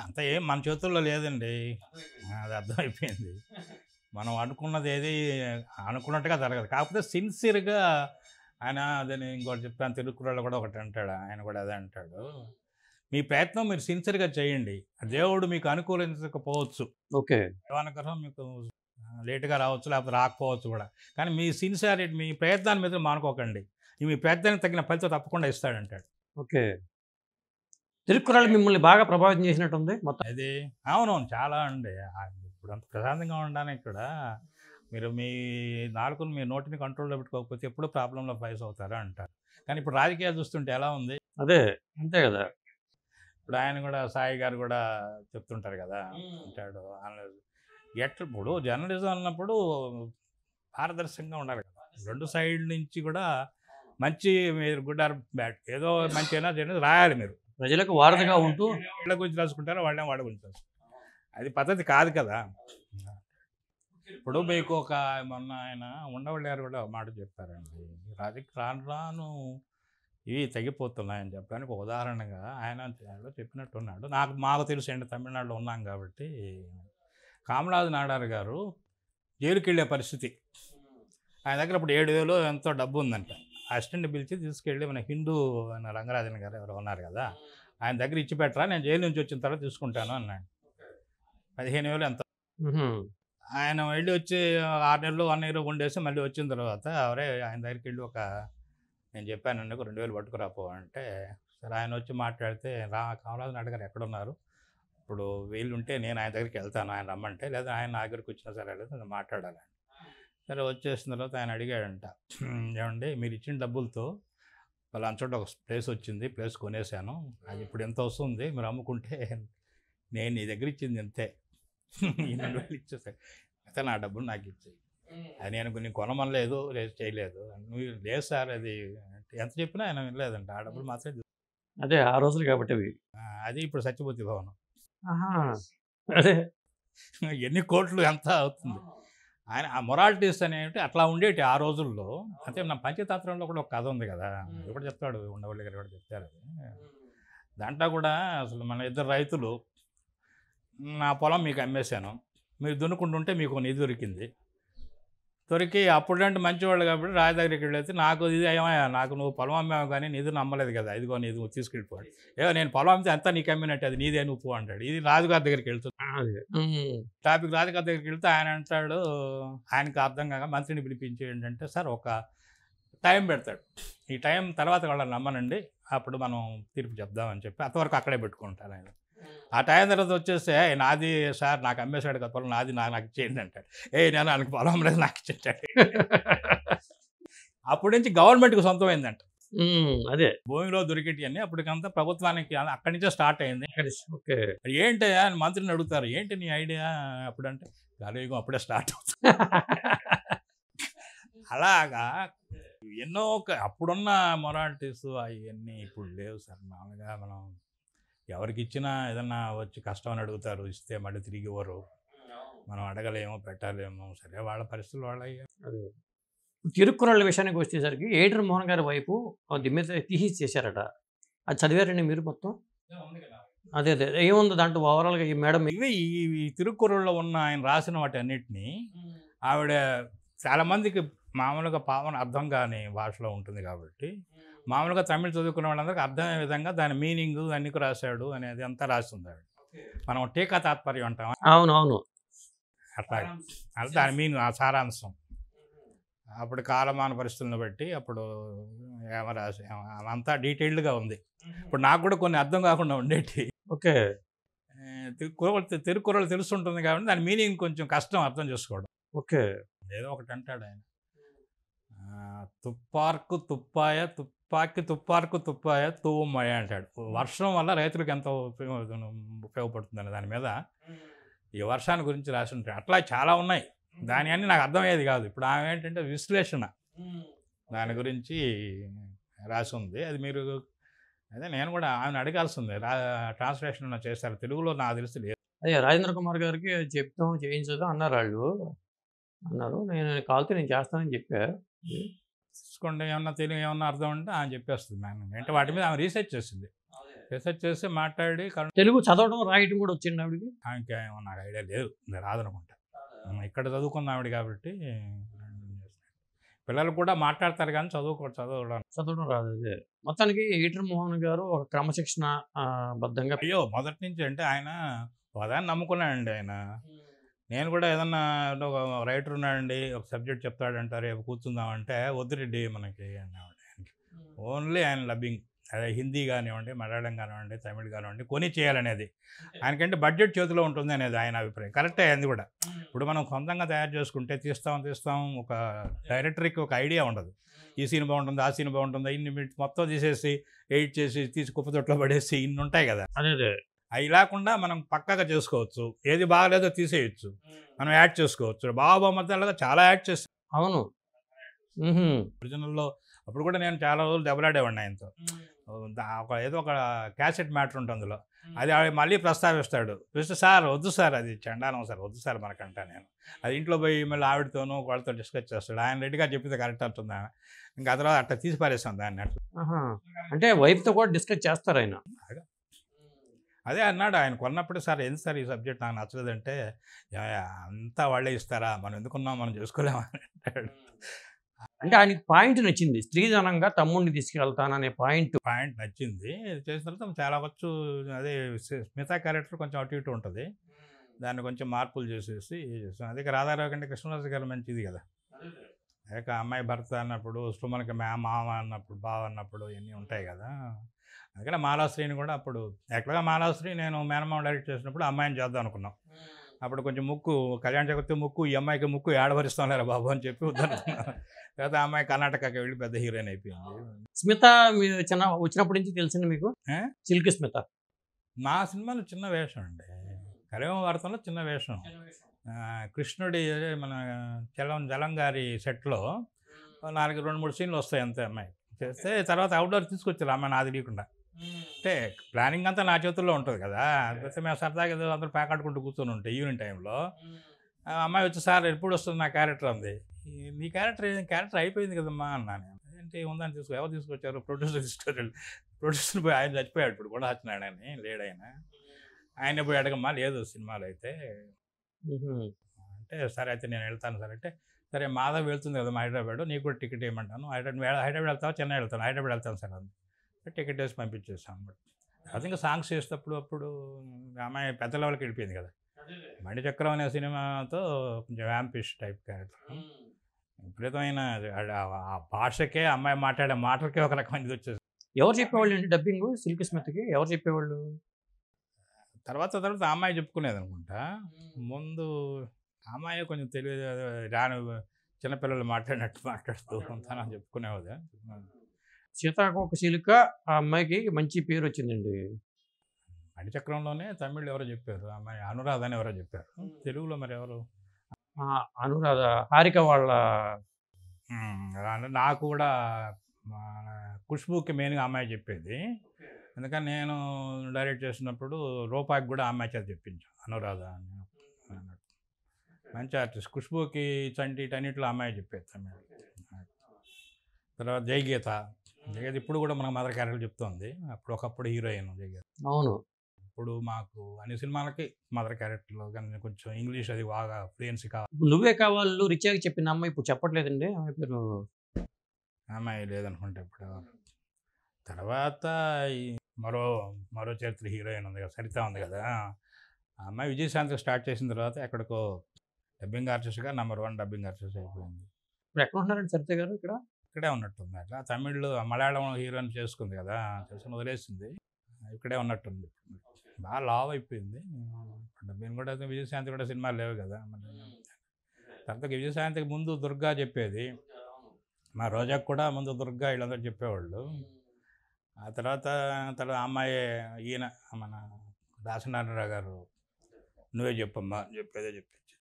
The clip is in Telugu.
అంత ఏం మన చేతుల్లో లేదండి. అది అర్థమైపోయింది. మనం అనుకున్నది ఏది అనుకున్నట్టుగా జరగదు. కాకపోతే సిన్సియర్‌గా ఆయన అదని ఇంకోటి చెప్పాను, తిరుక్కుறళ్ళు కూడా ఒకటి అంటాడు. ఆయన కూడా అదే అంటాడు. మీ ప్రయత్నం మీరు సిన్సియర్‌గా చేయండి. దేవుడు మీకు అనుకూలించకపోవచ్చు. ఓకే. దైవానుగ్రహం మీకు లేట్‌గా రావచ్చు, లేకపోతే రాకపోవచ్చు కూడా. కానీ మీ సిన్సియారిటీ, మీ ప్రయత్నాన్ని మీద మానుకోకండి. మీ ప్రయత్నానికి తగిన ఫలితం తప్పకుండా ఇస్తాడంటాడు. ఓకే. తిరుక్కురళ్ మిమ్మల్ని బాగా ప్రభావితం చేసినట్టుంది మొత్తం. అది అవునవును. చాలా అండి. ఇప్పుడంత ప్రశాంతంగా ఉండడానికి కూడా మీరు మీ నాలుకని, మీ నోటిని కంట్రోల్‌లో పెట్టుకోకపోతే ఎప్పుడూ ప్రాబ్లమ్‌లో ఫేస్ అవుతారు అంటారు. కానీ ఇప్పుడు రాజకీయాలు చూస్తుంటే ఎలా ఉంది? అదే. అంతే గదా! ఇప్పుడు ఆయన కూడా, సాయి గారు కూడా చెప్తుంటారు కదా! అంటాడు. ఇప్పుడు జర్నలిజం అన్నప్పుడు పారదర్శకంగా ఉండాలి కదా! 2 సైడ్ నుంచి కూడా మంచి, మీరు గుడ్ ఆర్ బ్యాడ్ ఏదో మంచైనా చెడైనా రాయాలి మీరు. ప్రజలకు వారధిగా ఉంటూ వీళ్ళ గురించి రాసుకుంటారు, వాళ్ళేమో వాళ్ళ గురించి రాసుకుంటారు. అది పద్ధతి కాదు కదా! ఇప్పుడు మీకు మొన్న ఆయన ఉండవల్లి గారు కూడా ఒక మాట చెప్పారండి. రాను రాను ఇవి తగ్గిపోతున్నాయని చెప్పడానికి ఒక ఉదాహరణగా ఆయన చెప్పినట్టున్నాడు. మాకు తెలుసండి, తమిళనాడులో ఉన్నాం కాబట్టి. కామరాజు నాడార్ గారు జైలుకెళ్ళే పరిస్థితి. ఆయన దగ్గర ఇప్పుడు 7,000 ఎంతో డబ్బు ఉందంట. అసిస్టెంట్‌ని పిలిచి తీసుకెళ్ళి మన హిందూ రంగరాజన్ గారు ఎవరో ఉన్నారు కదా! ఆయన దగ్గర ఇచ్చి పెట్టరా, నేను జైలు నుంచి వచ్చిన తర్వాత తీసుకుంటాను అన్నాడు. 15,000 ఎంతో. హుహు. ఆయన వెళ్ళి వచ్చి 6 నెలలు, 1 ఇయర్ ఉండేసి మళ్ళీ వచ్చిన తర్వాత ఆయన దగ్గరికి వెళ్ళి నేను చెప్పానండి, ఒక 2,000 పట్టుకురాపో అంటే, సరే ఆయన వచ్చి మాట్లాడితే, కామరాజు నాయుడు గారు ఎక్కడున్నారు, ఇప్పుడు వీళ్ళుంటే నేను ఆయన దగ్గరికి వెళ్తాను ఆయన రమ్మంటే, లేదా ఆయన నా దగ్గరికి వచ్చినా సరే లేదు, నేను మాట్లాడాలి. సరే వచ్చేసిన తర్వాత ఆయన అడిగాడంట, ఏమండి మీరు ఇచ్చిన డబ్బులతో పలానా చోట ఒక ప్లేస్ వచ్చింది, ప్లేస్ కొనేసాను, అది ఇప్పుడు ఎంత వస్తుంది, మీరు అమ్ముకుంటే నేను నీ దగ్గర ఇచ్చింది ఎంతే, ఈ 2,000 ఇచ్చేసాను, అయితే నా డబ్బులు నాకు ఇచ్చేయి. అది నేను కొనమనలేదు, చేయలేదు. నువ్వు లేదు సార్, అది ఎంత చెప్పినా ఆయన వినలేదంట. ఆ డబ్బులు మాత్రమే అదే ఆ రోజులు కాబట్టి అవి. అది ఇప్పుడు సత్యవతి భవనం. ఆహా! అదే. ఎన్ని కోట్లు ఎంత అవుతుంది. ఆయన ఆ మొరాలిటీస్ అనేవి అట్లా ఉండేటి ఆ రోజుల్లో. అంటే నా పంచతంత్రంలో కూడా ఒక కథ ఉంది కదా! అది కూడా చెప్తాడు, ఉండవల్లి గారు కూడా చెప్తారు అది. దాంట్లో కూడా అసలు మన ఇద్దరు రైతులు, నా పొలం మీకు అమ్మేశాను, మీరు దున్నుకుంటుంటే మీకు నిధి దొరికింది. దొరికి అప్పుడంటే మంచివాళ్ళు కాబట్టి రాజు దగ్గరికి వెళ్ళేసి, నాకు ఇది ఏమయ్యా, నాకు నువ్వు పొలం అమ్మావు కానీ నిధి నమ్మలేదు కదా, ఇదిగో నీది నువ్వు తీసుకెళ్ళిపోవాలి. నేను పొలం అమ్మితే అంతా నీకు అమ్మినట్టు, అది నీదే, నువ్వు పో అంటాడు. ఇది రాజుగారి దగ్గరికి వెళ్తుంది. అదే. హ్మ్. టాపిక్ రాజుగారి దగ్గరికి వెళ్తే ఆయన అంటాడు, ఆయనకు అర్థం కాక మంత్రిని పిలిపించి ఏంటంటే, సార్ ఒక టైం పెడతాడు, ఈ టైం తర్వాత వాళ్ళని నమ్మనండి, అప్పుడు మనం తీర్పు చెప్దామని చెప్పి అంతవరకు అక్కడే పెట్టుకుంటారు ఆయన. ఆ టైం తర్వాత వచ్చేస్తే, నాది సార్, నాకు అమ్మేశాడు కదా పొలం, నాది నాకు ఇచ్చేయండి అంటాడు. నేను ఆయనకు పొలం లేదు, నాకు ఇచ్చేటాడు. అప్పటి నుంచి గవర్నమెంట్కి సొంతమైందంట అదే. భూమిలో దొరికేటివన్నీ. అప్పటికంతా ప్రభుత్వానికి, అక్కడి నుంచే స్టార్ట్ అయింది. ఓకే. ఏంటయ్యా అని మంత్రిని అడుగుతారు, ఏంటి నీ ఐడియా అప్పుడంటే, కలియుగం అప్పుడే స్టార్ట్ అవుతుంది. అలాగా ఎన్నో అప్పుడున్న మొరాలిటీస్ అవన్నీ ఇప్పుడు లేవు సార్. మామూలుగా మనం ఎవరికి ఇచ్చినా ఏదన్నా వచ్చి కష్టం అని అడుగుతారు, ఇస్తే మళ్ళీ తిరిగి ఇవ్వరు, మనం అడగలేము, పెట్టలేము. సరే, వాళ్ళ పరిస్థితులు వాళ్ళయ్యా. అదే. తిరుక్కురళ్ళ విషయానికి వచ్చేసరికి ఏటూరు మోహన్ గారి వైపు దిమ్మె తీసి చేశారట. అది చదివారండి మీరు మొత్తం? అదే. అదే. ఏముంది దాంట్లో ఓవరాల్‌గా ఈ మేడం ఈ తిరుక్కురల్లో ఉన్న ఆయన రాసిన వాటి అన్నిటినీ ఆవిడ చాలామందికి మామూలుగా పావన అర్థం కాని భాషలో ఉంటుంది కాబట్టి, మామూలుగా తమిళ్ చదువుకున్న వాళ్ళందరికీ అర్థమయ్యే విధంగా దాని మీనింగ్ అన్నికి రాశాడు అనేది అంతా రాస్తుంది ఆవిడ. మనం టీకా తాత్పర్యం అంటాం, అవునవును. అట్లా అంటే దాని మీనింగ్, ఆ సారాంశం అప్పుడు కాలమాన పరిస్థితులను బట్టి అప్పుడు ఏమో రాసి అంతా డీటెయిల్డ్గా ఉంది. ఇప్పుడు నాకు కూడా కొన్ని అర్థం కాకుండా ఉండేటి. ఓకే. తిరుక్కురలు తెలుస్తుంటుంది కాబట్టి దాని మీనింగ్ కొంచెం కష్టం అర్థం చేసుకోవడం. ఓకే. ఏదో ఒకటి అంటాడు ఆయన, తుప్పార్కు తుప్పాయ, తుప్పాకి తుప్పార్కు తుప్పాయ తూవమ్మయ్య అంటాడు. వర్షం వల్ల రైతులకు ఎంతో ఉపయోగపడుతుందని దాని మీద ఈ వర్షాన్ని గురించి రాసి ఉంటాడు. అట్లా చాలా ఉన్నాయి. దాని అన్నీ నాకు అర్థమయ్యేది కాదు. ఇప్పుడు ఆమె ఏంటంటే విశ్లేషణ దాని గురించి రాసి ఉంది. అది మీరు అదే నేను కూడా ఆమెను అడగాల్సిందే, ట్రాన్స్లేషన్ చేశారు తెలుగులో, నాకు తెలిసి లేదు. అదే రాజేంద్ర కుమార్ గారికి చెప్తాం, చేయించుదాం అన్నారు వాళ్ళు. అన్నారు. కావాలితే నేను చేస్తానని చెప్పా. చూసుకోండి, ఏమన్నా తెలివి ఏమన్నా అర్థం ఉంటే ఆమె చెప్పేస్తుంది. అంటే వాటి మీద ఆమె రీసెర్చ్ చేసింది. రీసెర్చ్ చేసి మాట్లాడి తెలుగు చదవడం రాయటం కూడా వచ్చింది ఆవిడకి. ఇంకేమో నాకు ఐడియా లేదు, రాదనుకుంటా. ఇక్కడ చదువుకున్న ఆవిడ కాబట్టి. పిల్లలు కూడా మాట్లాడతారు కానీ చదవడం రాదు. అదే మొత్తానికి ఈటర్ మోహన్ గారు ఒక క్రమశిక్షణ బద్ధంగా. అయ్యో మొదటి నుంచి అంటే ఆయన ఒకదాన్ని నమ్ముకున్నాడండి ఆయన. నేను కూడా ఏదన్నా ఒక రైటర్ ఉన్నాడండి, ఒక సబ్జెక్ట్ చెప్తాడంట, రేపు కూర్చుందామంటే వద్దు రెడ్డి మనకి అన్నాడు. ఓన్లీ ఆయన లబ్బింగ్, అదే హిందీ కానివ్వండి, మలయాళం కానివ్వండి, తమిళ్ కానివ్వండి కొని చేయాలనేది. ఆయనకంటే బడ్జెట్ చేతిలో ఉంటుంది అనేది ఆయన అభిప్రాయం. కరెక్టే అయింది కూడా. ఇప్పుడు మనం సొంతంగా తయారు చేసుకుంటే తీస్తాం ఒక డైరెక్టర్కి ఒక ఐడియా ఉండదు. ఈ సీన్ బాగుంటుంది, ఆ సీన్ బాగుంటుంది, ఇన్ని మొత్తం తీసేసి ఎడిట్ చేసి తీసి కుప్పతొట్లో పడేసి ఇన్ని ఉంటాయి కదా. అదే అవి లేకుండా మనం పక్కగా చేసుకోవచ్చు. ఏది బాగలేదో తీసేయచ్చు, మనం యాడ్ చేసుకోవచ్చు. బాబమ్మద్దలుగా చాలా యాడ్ చేస్తాం. అవును. ఒరిజినల్లో అప్పుడు కూడా నేను చాలా రోజులు దెబ్బలాడేవాడిని ఆయనతో. ఏదో ఒక క్యాసెట్ మ్యాటర్ ఉంటుంది అందులో, అది మళ్ళీ ప్రస్తావిస్తాడు. సార్ వద్దు సార్, అది చండాలం సార్, వద్దు సార్ మనకంట. నేను అది ఇంట్లో పోయి మళ్ళీ ఆవిడతోనూ వాళ్ళతో డిస్కస్ చేస్తాడు. ఆయన రెడ్డిగా చెప్పింది కరెక్ట్ అవుతుంది, ఇంకా తర్వాత అట్లా తీసి పారేస్తాం దాన్ని. అంటే వైఫ్తో కూడా డిస్కస్ చేస్తారు ఆయన. అదే అన్నాడు ఆయన కొన్నప్పుడు, సార్ ఎందుకు సార్ ఈ సబ్జెక్ట్ నాకు నచ్చలేదంటే, అంతా వాళ్ళే ఇస్తారా, మనం ఎందుకున్నాం, మనం చేసుకోలేమని అంటాడు. అంటే ఆయనకి పాయింట్ నచ్చింది, స్త్రీధనంగా తమ్ముడిని తీసుకెళ్తాననే పాయింట్ నచ్చింది. చేసిన తర్వాత చాలా వచ్చు. అదే స్మిత క్యారెక్టర్ కొంచెం అటు ఇటు ఉంటుంది, దాన్ని కొంచెం మార్పులు చేసేసి అదే రాధారావు కంటే కృష్ణరాజు గారు మంచిది కదా. లేక అమ్మాయి భర్త అన్నప్పుడు, సుమనకి మామ అన్నప్పుడు, బావ అన్నప్పుడు ఇవన్నీ ఉంటాయి కదా. అందుకని మాలాశ్రీని కూడా అప్పుడు యాక్చువల్గా మాలాశ్రీ నేను మేనమామ డైరెక్ట్ చేసినప్పుడు అమ్మాయిని చేద్దాం అనుకున్నాం. అప్పుడు కొంచెం ముక్కు కళ్యాణ్ చక్రవర్తి ముక్కు, ఈ అమ్మాయికి ముక్కు ఏడవరిస్తాం లేరా బాబు అని చెప్పి వద్దనుకున్నాను. తర్వాత ఆ అమ్మాయి కర్ణాటకకి వెళ్ళి పెద్ద హీరోయిన్ అయిపోయింది. స్మిత మీరు వచ్చినప్పటి నుంచి తెలిసింది మీకు? చిల్కి స్మిత మా సినిమాలో చిన్న వేషం అండి, కరేమ వార్తలో చిన్న వేషం. కృష్ణుడి మన జలం గారి సెట్లో 2-3 సీన్లు వస్తాయి అంతే. అమ్మాయి చేస్తే తర్వాత అవుట్డోర్ తీసుకొచ్చారు అమ్మాయి, నాది లేకుండా. అంటే ప్లానింగ్ అంతా నా చేతుల్లో ఉంటుంది కదా. అయితే మేము సరదాగా ఏదో అందరూ ప్యాకాడుకుంటూ కూర్చొని ఉంటే ఈవినింగ్ టైంలో అమ్మాయి వచ్చి, సార్ ఎప్పుడు వస్తుంది నా క్యారెక్టర్ అంది. నీ క్యారెక్టర్ అయిపోయింది కదమ్మా అన్నాను. ఏంటి ఉందని ఎవరు తీసుకొచ్చారు? ప్రొడ్యూసర్ తీసుకొచ్చారు. ప్రొడ్యూసర్ పోయి, ఆయన చచ్చిపోయాడు ఇప్పుడు కూడా, వచ్చినాడని లేడైనా. ఆయన పోయి అడగమ్మా, లేదు సినిమాలో అయితే అంటే, సరే అయితే నేను వెళ్తాను సార్ అంటే, సరే మాధవ్ వెళ్తుంది కదా మా హైదరాబాద్, నీకు కూడా టికెట్ వేయమంటాను. హైదరాబాద్ వెళ్తావా, చెన్నై వెళ్తాను? హైదరాబాద్ వెళ్తాను సార్ అంది. టికెట్ వేసి పంపించేస్తాం. అది ఇంకా సాంగ్స్ చేసేటప్పుడు అప్పుడు అమ్మాయి పెద్ద లెవెల్కి వెళ్ళిపోయింది కదా. మణిచక్రం అనే సినిమాతో కొంచెం వ్యాంపిష్ టైప్ క్యారెక్టర్, విపరీతమైన ఆ భాషకే, అమ్మాయి మాట్లాడే మాటలకే ఒక రకమైన ఇది వచ్చేసి. ఎవరు చెప్పేవాళ్ళు అండి డబ్బింగ్ సిల్క్ స్మిత్కి? ఎవరు చెప్పేవాళ్ళు? తర్వాత అమ్మాయి చెప్పుకునేది అనుకుంటా. ముందు అమ్మాయి కొంచెం తెలియదు, రాని చిన్నపిల్లలు మాట్లాడినట్టు మాట్లాడుతూ ఉంటానని చెప్పుకునేవాడు. సీతాకోక చిలుక ఆ అమ్మాయికి మంచి పేరు వచ్చిందండి. మణిచక్రంలోనే తమిళ్ ఎవరో చెప్పారు, అమ్మాయి అనురాధ అని ఎవరో చెప్పారు. తెలుగులో మరి ఎవరు? అనురాధ, హారిక వాళ్ళ. నాకు కూడా ఖుష్బూకి మెయిన్గా అమ్మాయి చెప్పేది. అందుకని నేను డైరెక్ట్ చేసినప్పుడు రూపాయికి కూడా అమ్మాయి చేత చెప్పించాను, అనురాధ అని అన్నట్టు. మంచి ఆర్టిస్ట్. ఖుష్బూకి అన్నింటిలో అమ్మాయి చెప్పేది తమిళ. తర్వాత జయగీత ఇప్పుడు కూడా మనకు మదర్ క్యారెక్టర్ చెప్తుంది. ఒకప్పుడు హీరోయిన్ జయగీత. అవును. ఇప్పుడు మాకు అన్ని సినిమాలకి మదర్ క్యారెక్టర్లో కానీ కొంచెం ఇంగ్లీష్ అది బాగా ఫ్లూయెన్సీ కావాలి. నువ్వే కావాలి రిచాకి చెప్పిన అమ్మాయి ఇప్పుడు చెప్పట్లేదండి, ఆమె పేరు అమ్మాయి లేదనుకుంటే ఇప్పుడు. తర్వాత మరో చరిత్ర హీరోయిన్ ఉంది కదా, సరిత ఉంది కదా, ఆ అమ్మాయి విజయశాంతి స్టార్ట్ చేసిన తర్వాత ఎక్కడికో డబ్బింగ్ ఆర్టిస్ట్గా నెంబర్ 1 డబ్బింగ్ ఆర్టిస్ట్ అయిపోయింది. ఇప్పుడు ఎక్కడ ఉంటున్నారండి సరిత గారు? ఇక్కడే ఉన్నట్టుంది. అట్లా తమిళ్ మలయాళం హీరోయిన్ చేసుకుంది కదా, చేసుకుని వదిలేసింది, ఇక్కడే ఉన్నట్టుంది. బాగా లావ్ అయిపోయింది. డబ్బింగ్ కూడా విజయశాంతి కూడా సినిమాలు లేవు కదా. తర్వాత విజయశాంతికి ముందు దుర్గా చెప్పేది, మా రోజాకు కూడా ముందు దుర్గా వీళ్ళందరూ చెప్పేవాళ్ళు. ఆ తర్వాత అమ్మాయి ఈయన మన దాసనారాయణరావు గారు, నువ్వే చెప్పమ్మా చెప్పేదే చెప్పి